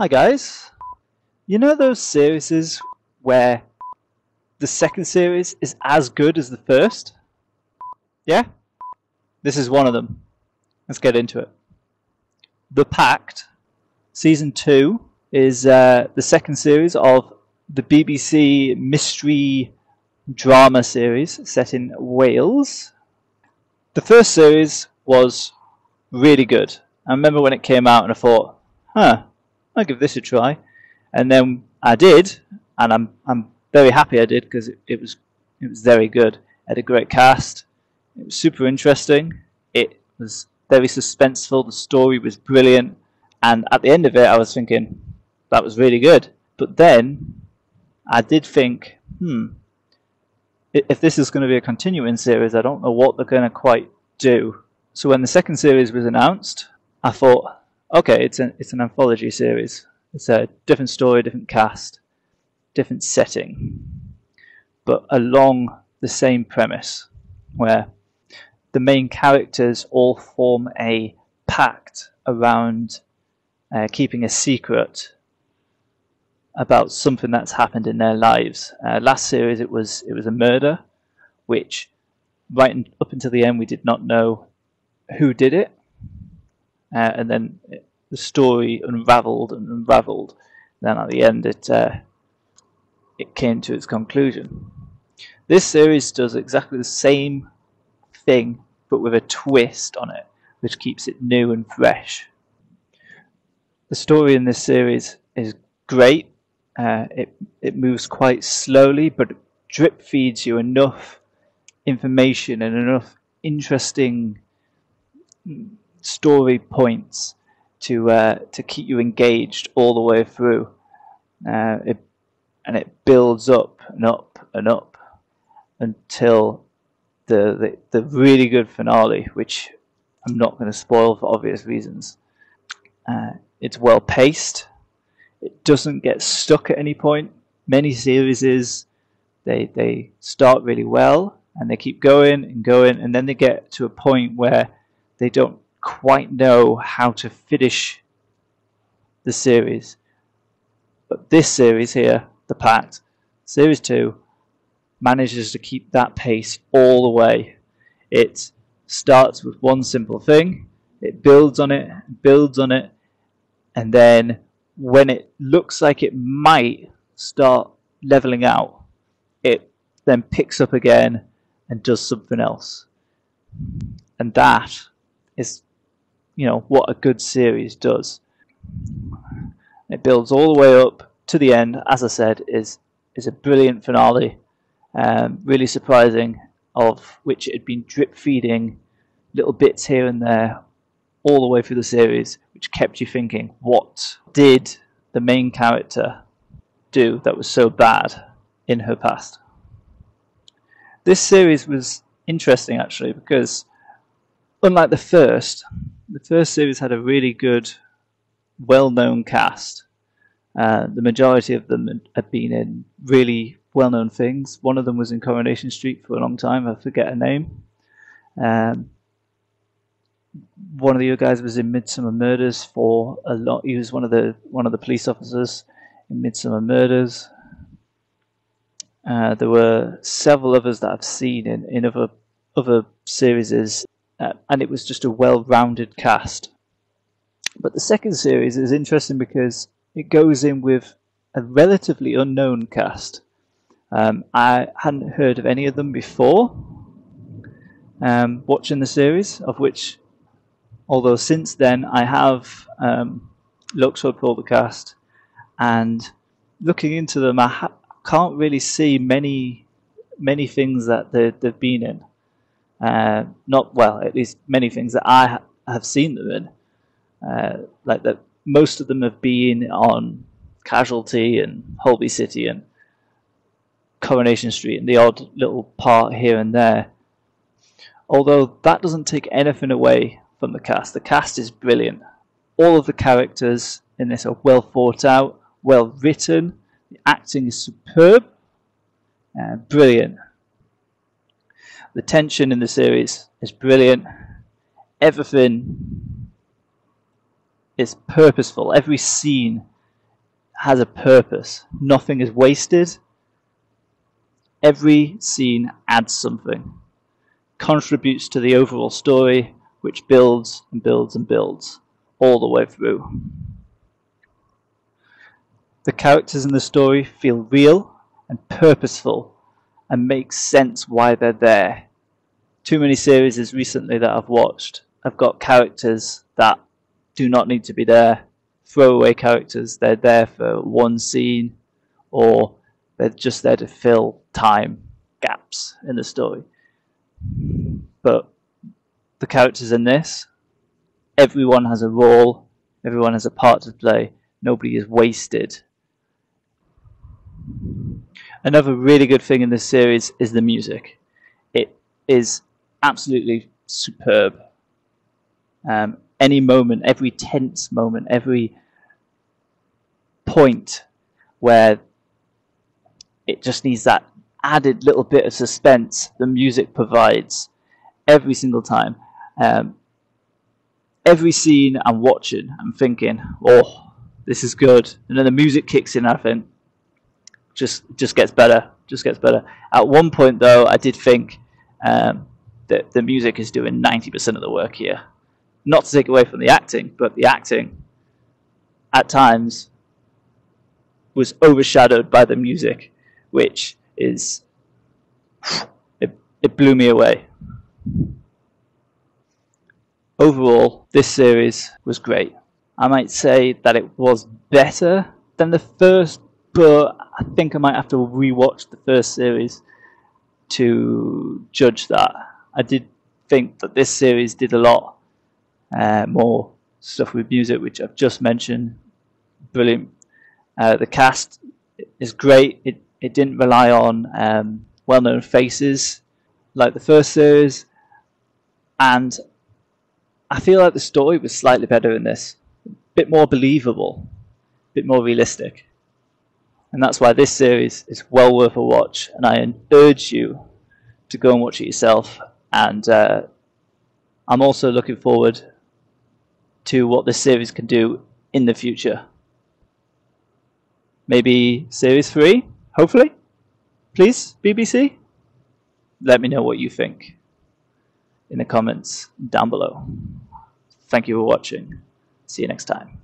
Hi guys, you know those series where the second series is as good as the first? Yeah? This is one of them. Let's get into it. The Pact, Season 2, is the second series of the BBC mystery drama series set in Wales. The first series was really good. I remember when it came out and I thought, I'll give this a try. And then I did, and I'm very happy I did because it was very good. It had a great cast. It was super interesting. It was very suspenseful. The story was brilliant, and at the end of it, I was thinking that was really good. But then I did think, if this is going to be a continuing series, I don't know what they're going to quite do. So when the second series was announced, I thought, okay, it's an anthology series. It's a different story, different cast, different setting, but along the same premise, where the main characters all form a pact around keeping a secret about something that's happened in their lives. Last series it was a murder, which right up until the end we did not know who did it, and then the story unravelled and unravelled. Then at the end it came to its conclusion. This series does exactly the same thing but with a twist on it, which keeps it new and fresh. The story in this series is great. It moves quite slowly, but it drip feeds you enough information and enough interesting story points to keep you engaged all the way through. It builds up and up and up until the really good finale, which I'm not going to spoil for obvious reasons. It's well paced. It doesn't get stuck at any point. Many series they start really well and they keep going and going, and then they get to a point where they don't quite know how to finish the series. But this series here, The Pact, Series 2, manages to keep that pace all the way. It starts with one simple thing, it builds on it, and then when it looks like it might start leveling out, it then picks up again and does something else. And that is, what a good series does. It builds all the way up to the end. As I said, is a brilliant finale, really surprising, of which it had been drip feeding little bits here and there all the way through the series, which kept you thinking, what did the main character do that was so bad in her past? This series was interesting actually, because unlike the first series had a really good, well-known cast. The majority of them had been in really well-known things. One of them was in Coronation Street for a long time. I forget her name. One of the other guys was in Midsummer Murders for a lot. He was one of the police officers in Midsummer Murders. There were several others that I've seen in other series. And it was just a well-rounded cast. But the second series is interesting because it goes in with a relatively unknown cast. I hadn't heard of any of them before watching the series, of which, although since then I have looked up all the cast, and looking into them, I can't really see many things that they've been in. At least many things that I have seen them in. Like that, most of them have been on Casualty and Holby City and Coronation Street, and the odd little part here and there. Although that doesn't take anything away from the cast. The cast is brilliant. All of the characters in this are well thought out, well written. The acting is superb, brilliant. The tension in the series is brilliant. Everything is purposeful. Every scene has a purpose. Nothing is wasted. Every scene adds something, contributes to the overall story, which builds and builds and builds all the way through. The characters in the story feel real and purposeful and make sense why they're there. Too many series recently that I've watched have got characters that do not need to be there, throwaway characters. They're there for one scene, or they're just there to fill time gaps in the story. But the characters in this, everyone has a role, everyone has a part to play, nobody is wasted. Another really good thing in this series is the music. It is absolutely superb. Any moment, every tense moment, every point where it just needs that added little bit of suspense, the music provides every single time. Every scene I'm watching, I'm thinking, oh, this is good. And then the music kicks in, I think, just gets better, just gets better. At one point, though, I did think that the music is doing 90% of the work here. Not to take away from the acting, but the acting, at times, was overshadowed by the music, which is, it blew me away. Overall, this series was great. I might say that it was better than the first, but I think I might have to rewatch the first series to judge that. I did think that this series did a lot more stuff with music, which I've just mentioned. Brilliant. The cast is great. It didn't rely on well-known faces like the first series, and I feel like the story was slightly better in this. A bit more believable, a bit more realistic. And that's why this series is well worth a watch, and I urge you to go and watch it yourself. And I'm also looking forward to what this series can do in the future. Maybe series 3, hopefully. Please, BBC, let me know what you think in the comments down below. Thank you for watching. See you next time.